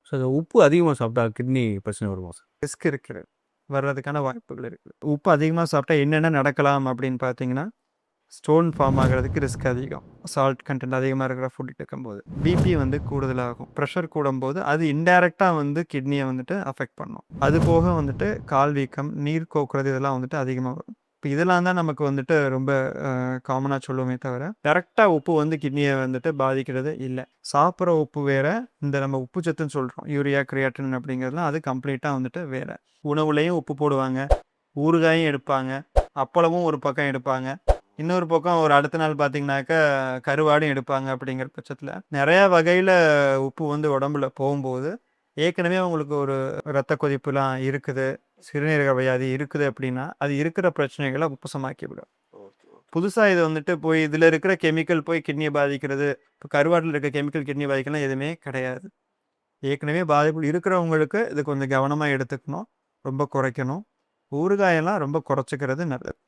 So அது உப்பு அதிகமாக சாப்பிட்டா கிட்னி பிரச்சனை வருமா சார்? ரிஸ்க் இருக்கிறது, வர்றதுக்கான வாய்ப்புகள் இருக்குது. உப்பு அதிகமாக சாப்பிட்டா என்னென்ன நடக்கலாம் அப்படின்னு பார்த்தீங்கன்னா, ஸ்டோன் ஃபார்ம் ஆகிறதுக்கு ரிஸ்க் அதிகம். சால்ட் கண்டென்ட் அதிகமாக இருக்கிற ஃபுட் எடுக்கும்போது பிபி வந்து கூடுதலாகும். ப்ரெஷர் கூடும்போது அது இன்டைரக்டாக வந்து கிட்னியை வந்துட்டு அஃபெக்ட் பண்ணும். அது போக வந்துட்டு கால் வீக்கம், நீர் கோக்குறது இதெல்லாம் வந்துட்டு அதிகமாக வரும். இப்போ இதெல்லாம் தான் நமக்கு வந்துட்டு ரொம்ப காமனாக சொல்லுவோமே தவிர டேரெக்டாக உப்பு வந்து கிட்னியை வந்துட்டு பாதிக்கிறது இல்லை. சாப்பிட்ற உப்பு வேற, இந்த நம்ம உப்பு சத்துன்னு சொல்கிறோம் யூரியா கிரியாட்டின் அப்படிங்கிறதுலாம் அது கம்ப்ளீட்டாக வந்துட்டு வேற. உணவுலையும் உப்பு போடுவாங்க, ஊறுகாயும் எடுப்பாங்க, அப்பளமும் ஒரு பக்கம் எடுப்பாங்க, இன்னொரு பக்கம் ஒரு அடுத்த நாள் பார்த்தீங்கன்னாக்கா கருவாடும் எடுப்பாங்க. அப்படிங்கிற பட்சத்தில் நிறையா வகையில் உப்பு வந்து உடம்புல போகும்போது ஏற்கனவே உங்களுக்கு ஒரு இரத்த கொதிப்புலாம் இருக்குது, சிறுநீரக வியாதி இருக்குது அப்படின்னா அது இருக்கிற பிரச்சனைகளை உப்புசமாக்கி விடும். புதுசாக இது வந்துட்டு போய் இதில் இருக்கிற கெமிக்கல் போய் கிட்னியை பாதிக்கிறது, இப்போ கருவாட்டில் இருக்க கெமிக்கல் கிட்னி பாதிக்கலாம் எதுவுமே கிடையாது. ஏற்கனவே பாதிப்பு இருக்கிறவங்களுக்கு இது கொஞ்சம் கவனமாக எடுத்துக்கணும், ரொம்ப குறைக்கணும். ஊறுகாயெல்லாம் ரொம்ப குறைச்சிக்கிறது நல்லது.